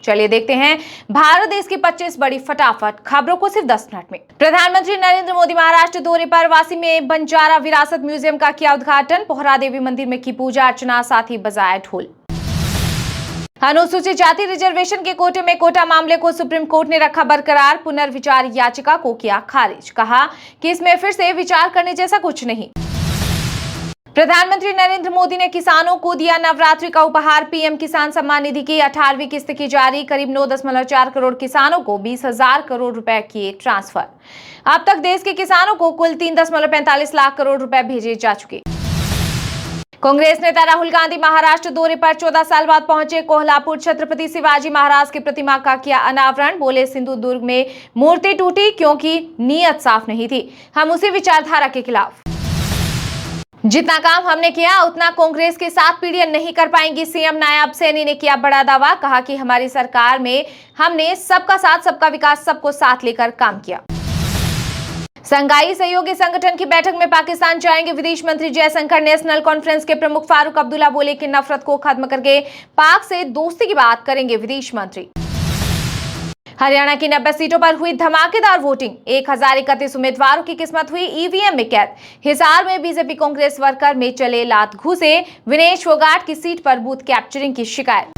चलिए देखते हैं भारत देश की 25 बड़ी फटाफट खबरों को सिर्फ 10 मिनट में। प्रधानमंत्री नरेंद्र मोदी महाराष्ट्र दौरे पर वासी में बंजारा विरासत म्यूजियम का किया उद्घाटन। पोहरा देवी मंदिर में की पूजा अर्चना, साथ ही बजाया ढोल। अनुसूचित जाति रिजर्वेशन के कोटे में कोटा मामले को सुप्रीम कोर्ट ने रखा बरकरार। पुनर्विचार याचिका को किया खारिज, कहा कि इसमें फिर से विचार करने जैसा कुछ नहीं। प्रधानमंत्री नरेंद्र मोदी ने किसानों को दिया नवरात्रि का उपहार। पीएम किसान सम्मान निधि की 18वीं किस्त की जारी। करीब 9.4 करोड़ किसानों को 20,000 करोड़ रुपए किए ट्रांसफर। अब तक देश के किसानों को कुल 3.45 लाख करोड़ रुपए भेजे जा चुके। कांग्रेस नेता राहुल गांधी महाराष्ट्र दौरे पर 14 साल बाद पहुंचे कोल्हापुर। छत्रपति शिवाजी महाराज की प्रतिमा का किया अनावरण। बोले, सिंधुदुर्ग में मूर्ति टूटी क्योंकि नीयत साफ नहीं थी। हम उसी विचारधारा के खिलाफ। जितना काम हमने किया उतना कांग्रेस के साथ पीडीएन नहीं कर पाएंगी। सीएम नायब सैनी ने किया बड़ा दावा, कहा कि हमारी सरकार में हमने सबका साथ सबका विकास सबको साथ लेकर काम किया। संघाई सहयोगी संगठन की बैठक में पाकिस्तान जाएंगे विदेश मंत्री जयशंकर। नेशनल कॉन्फ्रेंस के प्रमुख फारूक अब्दुल्ला बोले कि नफरत को खत्म करके पाक से दोस्ती की बात करेंगे विदेश मंत्री। हरियाणा की 90 सीटों पर हुई धमाकेदार वोटिंग। 1031 उम्मीदवारों की किस्मत हुई ईवीएम में कैद। हिसार में बीजेपी कांग्रेस वर्कर में चले लात घूसे। विनेश फोगाट की सीट पर बूथ कैप्चरिंग की शिकायत।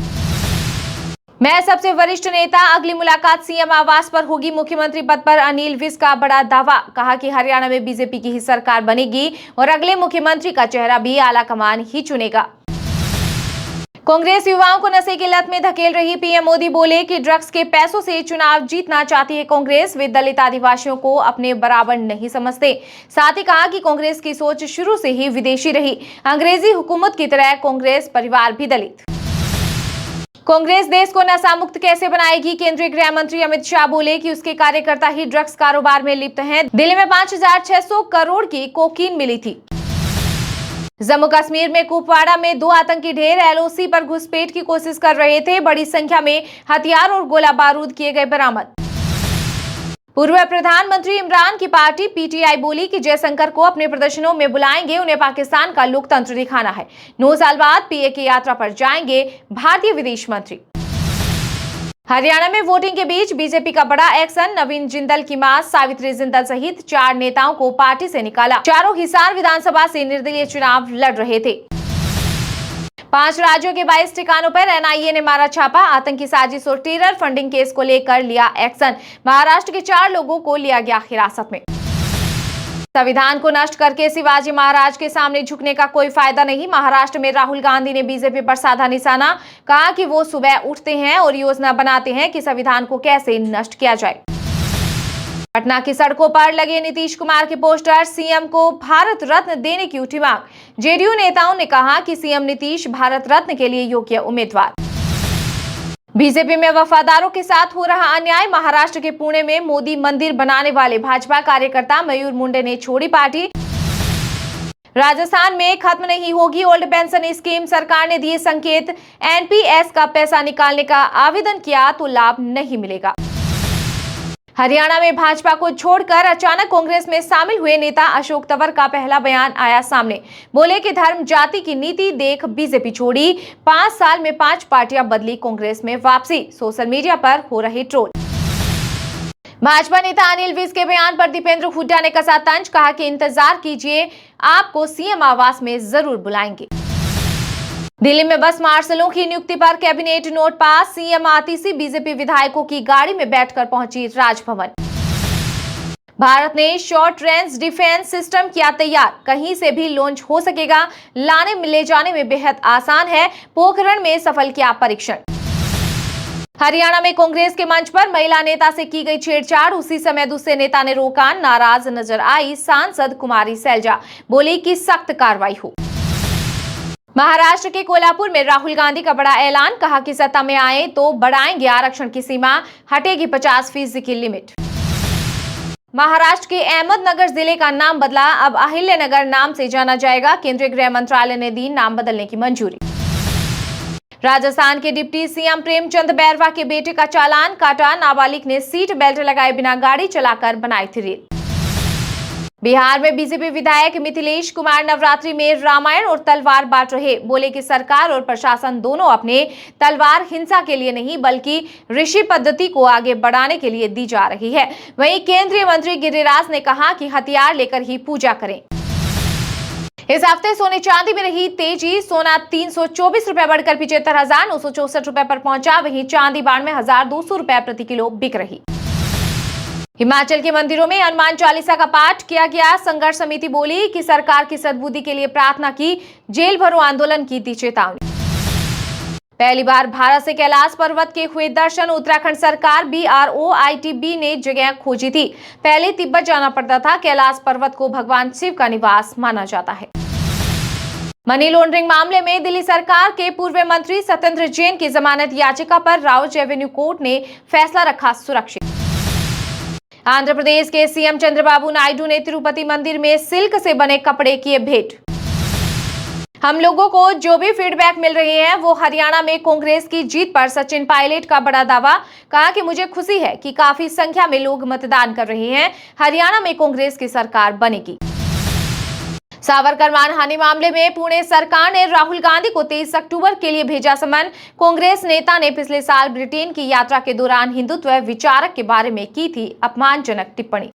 मैं सबसे वरिष्ठ नेता, अगली मुलाकात सीएम आवास पर होगी। मुख्यमंत्री पद पर अनिल विज का बड़ा दावा, कहा कि हरियाणा में बीजेपी की ही सरकार बनेगी और अगले मुख्यमंत्री का चेहरा भी आला कमान ही चुनेगा। कांग्रेस युवाओं को नशे की लत में धकेल रही। पीएम मोदी बोले कि ड्रग्स के पैसों से चुनाव जीतना चाहती है कांग्रेस। वे दलित आदिवासियों को अपने बराबर नहीं समझते। साथ ही कहा कि कांग्रेस की सोच शुरू से ही विदेशी रही। अंग्रेजी हुकूमत की तरह कांग्रेस परिवार भी दलित। कांग्रेस देश को नशा मुक्त कैसे बनाएगी? केंद्रीय गृह मंत्री अमित शाह बोले कि उसके कार्यकर्ता ही ड्रग्स कारोबार में लिप्त हैं। दिल्ली में 5,600 करोड़ की कोकीन मिली थी। जम्मू कश्मीर में कुपवाड़ा में 2 आतंकी ढेर एलओसी पर घुसपैठ की कोशिश कर रहे थे। बड़ी संख्या में हथियार और गोला बारूद किए गए बरामद। पूर्व प्रधानमंत्री इमरान की पार्टी पीटीआई बोली कि जयशंकर को अपने प्रदर्शनों में बुलाएंगे, उन्हें पाकिस्तान का लोकतंत्र दिखाना है। 9 साल बाद पीए की यात्रा पर जाएंगे भारतीय विदेश मंत्री। हरियाणा में वोटिंग के बीच बीजेपी का बड़ा एक्शन। नवीन जिंदल की मां सावित्री जिंदल सहित 4 नेताओं को पार्टी से निकाला। चारों हिसार विधानसभा से निर्दलीय चुनाव लड़ रहे थे। 5 राज्यों के 22 ठिकानों पर एनआईए ने मारा छापा। आतंकी साजिश और टेरर फंडिंग केस को लेकर लिया एक्शन। महाराष्ट्र के 4 लोगों को लिया गया हिरासत में। संविधान को नष्ट करके शिवाजी महाराज के सामने झुकने का कोई फायदा नहीं। महाराष्ट्र में राहुल गांधी ने बीजेपी पर साधा निशाना, कहा कि वो सुबह उठते हैं और योजना बनाते हैं कि संविधान को कैसे नष्ट किया जाए। पटना की सड़कों पर लगे नीतीश कुमार के पोस्टर। सीएम को भारत रत्न देने की उठी मांग। जेडीयू नेताओं ने कहा कि सीएम नीतीश भारत रत्न के लिए योग्य उम्मीदवार। बीजेपी में वफादारों के साथ हो रहा अन्याय। महाराष्ट्र के पुणे में मोदी मंदिर बनाने वाले भाजपा कार्यकर्ता मयूर मुंडे ने छोड़ी पार्टी। राजस्थान में खत्म नहीं होगी ओल्ड पेंशन स्कीम। सरकार ने दिए संकेत। एनपीएस का पैसा निकालने का आवेदन किया तो लाभ नहीं मिलेगा। हरियाणा में भाजपा को छोड़कर अचानक कांग्रेस में शामिल हुए नेता अशोक तंवर का पहला बयान आया सामने। बोले कि धर्म जाति की नीति देख बीजेपी छोड़ी। 5 साल में 5 पार्टियां बदली, कांग्रेस में वापसी। सोशल मीडिया पर हो रही ट्रोल। भाजपा नेता अनिल विज के बयान पर दीपेंद्र हुड्डा ने कसा तंज, कहा कि इंतजार कीजिए, आपको सीएम आवास में जरूर बुलाएंगे। दिल्ली में बस मार्शलों की नियुक्ति पर कैबिनेट नोट पास। सीएम आतिशी बीजेपी विधायकों की गाड़ी में बैठकर पहुंची राजभवन। भारत ने शॉर्ट रेंज डिफेंस सिस्टम किया तैयार। कहीं से भी लॉन्च हो सकेगा। लाने ले जाने में बेहद आसान है। पोखरण में सफल किया परीक्षण। हरियाणा में कांग्रेस के मंच पर महिला नेता से की गई छेड़छाड़। उसी समय दूसरे नेता ने रोका। नाराज नजर आई सांसद कुमारी सैलजा, बोली कि सख्त कार्रवाई हो। महाराष्ट्र के कोल्हापुर में राहुल गांधी का बड़ा ऐलान, कहा कि सत्ता में आए तो बढ़ाएंगे आरक्षण की सीमा, हटेगी 50% की लिमिट। महाराष्ट्र के अहमदनगर जिले का नाम बदला, अब अहिल्यानगर नाम से जाना जाएगा। केंद्रीय गृह मंत्रालय ने दी नाम बदलने की मंजूरी। राजस्थान के डिप्टी सीएम प्रेमचंद बैरवा के बेटे का चालान काटा। नाबालिग ने सीट बेल्ट लगाए बिना गाड़ी चलाकर बनाई थी रेल। बिहार में बीजेपी विधायक मिथिलेश कुमार नवरात्रि में रामायण और तलवार बांट रहे। बोले कि सरकार और प्रशासन दोनों अपने तलवार हिंसा के लिए नहीं बल्कि ऋषि पद्धति को आगे बढ़ाने के लिए दी जा रही है। वहीं केंद्रीय मंत्री गिरिराज ने कहा कि हथियार लेकर ही पूजा करें। इस हफ्ते सोने चांदी में रही तेजी। सोना 324 रुपए बढ़कर 75,964 रुपए पर पहुंचा। वहीं चांदी 92,200 रुपए प्रति किलो बिक रही। हिमाचल के मंदिरों में हनुमान चालीसा का पाठ किया गया। संघर्ष समिति बोली कि सरकार की सद्बुद्धि के लिए प्रार्थना की। जेल भरो आंदोलन की दी चेतावनी। पहली बार भारत से कैलाश पर्वत के हुए दर्शन। उत्तराखंड सरकार BROITB ने जगह खोजी थी। पहले तिब्बत जाना पड़ता था। कैलाश पर्वत को भगवान शिव का निवास माना जाता है। मनी लॉन्ड्रिंग मामले में दिल्ली सरकार के पूर्व मंत्री सत्येंद्र जैन की जमानत याचिका पर राउज एवेन्यू कोर्ट ने फैसला रखा सुरक्षित। आंध्र प्रदेश के सीएम चंद्रबाबू नायडू ने तिरुपति मंदिर में सिल्क से बने कपड़े किए भेंट। हम लोगों को जो भी फीडबैक मिल रही है वो हरियाणा में कांग्रेस की जीत पर सचिन पायलट का बड़ा दावा। कहा कि मुझे खुशी है कि काफी संख्या में लोग मतदान कर रहे हैं। हरियाणा में कांग्रेस की सरकार बनेगी। सावरकर मानहानि मामले में पुणे सरकार ने राहुल गांधी को 23 अक्टूबर के लिए भेजा समन। कांग्रेस नेता ने पिछले साल ब्रिटेन की यात्रा के दौरान हिंदुत्व विचारक के बारे में की थी अपमानजनक टिप्पणी।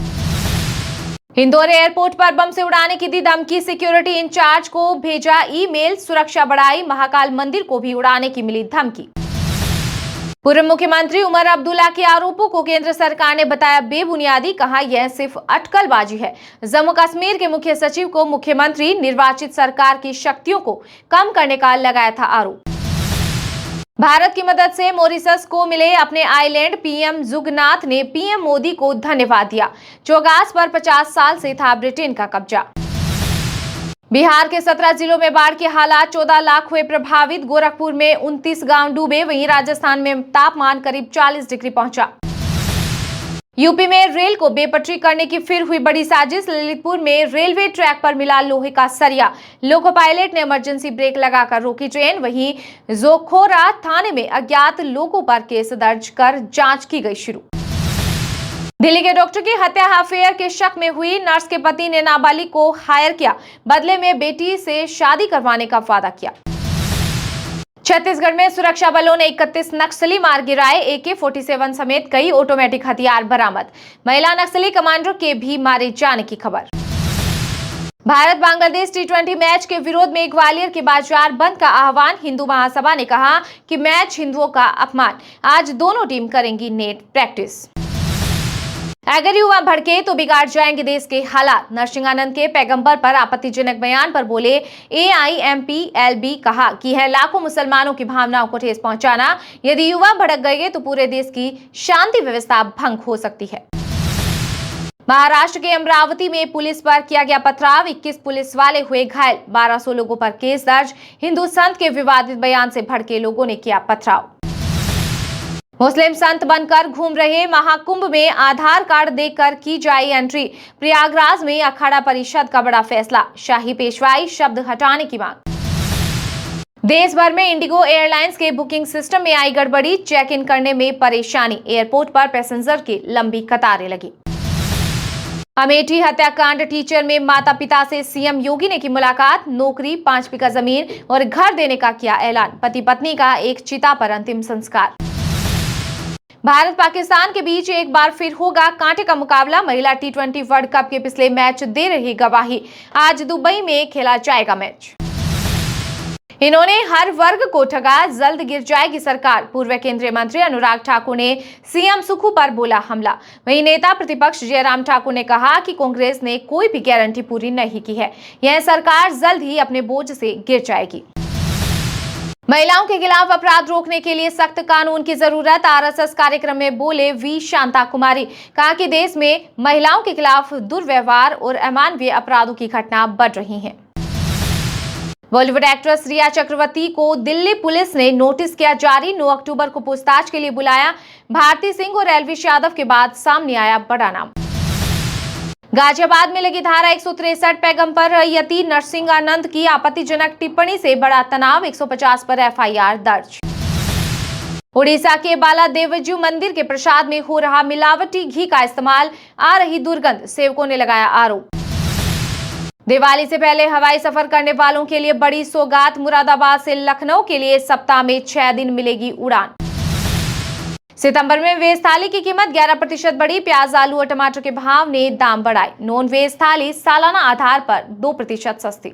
इंदौर एयरपोर्ट पर बम से उड़ाने की दी धमकी। सिक्योरिटी इंचार्ज को भेजा ईमेल। सुरक्षा बढ़ाई। महाकाल मंदिर को भी उड़ाने की मिली धमकी। पूर्व मुख्यमंत्री उमर अब्दुल्ला के आरोपों को केंद्र सरकार ने बताया बेबुनियादी। कहा यह सिर्फ अटकलबाजी है। जम्मू कश्मीर के मुख्य सचिव को मुख्यमंत्री निर्वाचित सरकार की शक्तियों को कम करने का लगाया था आरोप। भारत की मदद से मॉरिशस को मिले अपने आइलैंड। पीएम जुगनाथ ने पीएम मोदी को धन्यवाद दिया। चौगास पर 50 साल से था ब्रिटेन का कब्जा। बिहार के 17 जिलों में बाढ़ के हालात। 14 लाख हुए प्रभावित। गोरखपुर में 29 गांव डूबे। वहीं राजस्थान में तापमान करीब 40 डिग्री पहुंचा। यूपी में रेल को बेपटरी करने की फिर हुई बड़ी साजिश। ललितपुर में रेलवे ट्रैक पर मिला लोहे का सरिया। लोको पायलट ने इमरजेंसी ब्रेक लगाकर रोकी ट्रेन। वहीं जोखोरा थाने में अज्ञात लोगों पर केस दर्ज कर जांच की गई शुरू। दिल्ली के डॉक्टर की हत्या अफेयर के शक में हुई। नर्स के पति ने नाबालिग को हायर किया। बदले में बेटी से शादी करवाने का वादा किया। छत्तीसगढ़ में सुरक्षा बलों ने 31 नक्सली मार गिराए। AK-47 समेत कई ऑटोमेटिक हथियार बरामद। महिला नक्सली कमांडर के भी मारे जाने की खबर। भारत बांग्लादेश T20 मैच के विरोध में ग्वालियर के बाजार बंद का आह्वान। हिंदू महासभा ने कहा कि मैच हिंदुओं का अपमान। आज दोनों टीम करेंगी नेट प्रैक्टिस। अगर युवा भड़के तो बिगाड़ जाएंगे देश के हालात। नरसिंहानंद के पैगंबर पर आपत्तिजनक बयान पर बोले AIMPLB। कहा कि है लाखों मुसलमानों की भावनाओं को ठेस पहुंचाना। यदि युवा भड़क गए तो पूरे देश की शांति व्यवस्था भंग हो सकती है। महाराष्ट्र के अमरावती में पुलिस पर किया गया पथराव। 21 पुलिस वाले हुए घायल। 1200 लोगों पर केस दर्ज। हिंदू संत के विवादित बयान से भड़के लोगों ने किया पथराव। मुस्लिम संत बनकर घूम रहे। महाकुंभ में आधार कार्ड देकर की जाए एंट्री। प्रयागराज में अखाड़ा परिषद का बड़ा फैसला। शाही पेशवाई शब्द हटाने की मांग। देश भर में इंडिगो एयरलाइंस के बुकिंग सिस्टम में आई गड़बड़ी। चेक इन करने में परेशानी। एयरपोर्ट पर पैसेंजर की लंबी कतारें लगी। अमेठी हत्याकांड। टीचर में माता पिता से सीएम योगी ने की मुलाकात। नौकरी, 5 बीघा जमीन और घर देने का किया ऐलान। पति पत्नी का एक चिता पर अंतिम संस्कार। भारत पाकिस्तान के बीच एक बार फिर होगा कांटे का मुकाबला। महिला T20 वर्ल्ड कप के पिछले मैच दे रही गवाही। आज दुबई में खेला जाएगा मैच। इन्होंने हर वर्ग को ठगा। जल्द गिर जाएगी सरकार। पूर्व केंद्रीय मंत्री अनुराग ठाकुर ने सीएम सुक्खू पर बोला हमला। वहीं नेता प्रतिपक्ष जयराम ठाकुर ने कहा कि कांग्रेस ने कोई भी गारंटी पूरी नहीं की है। यह सरकार जल्द ही अपने बोझ से गिर जाएगी। महिलाओं के खिलाफ अपराध रोकने के लिए सख्त कानून की जरूरत। RSS कार्यक्रम में बोले V शांता कुमारी। कहा कि देश में महिलाओं के खिलाफ दुर्व्यवहार और अमानवीय अपराधों की घटना बढ़ रही हैं। बॉलीवुड एक्ट्रेस रिया चक्रवर्ती को दिल्ली पुलिस ने नोटिस किया जारी। 9 अक्टूबर को पूछताछ के लिए बुलाया। भारती सिंह और एलविश यादव के बाद सामने आया बड़ा नाम। गाजियाबाद में लगी धारा 163 पैगंबर यति नरसिंहानंद की आपत्तिजनक टिप्पणी से बड़ा तनाव। 150 पर FIR दर्ज। उड़ीसा के बाला देवजू मंदिर के प्रसाद में हो रहा मिलावटी घी का इस्तेमाल। आ रही दुर्गंध। सेवकों ने लगाया आरोप। दिवाली से पहले हवाई सफर करने वालों के लिए बड़ी सौगात। मुरादाबाद से लखनऊ के लिए सप्ताह में 6 दिन मिलेगी उड़ान। सितंबर में वेज थाली की कीमत 11% बढ़ी। प्याज, आलू और टमाटर के भाव ने दाम बढ़ाए। नॉन वेज थाली सालाना आधार पर 2% सस्ती।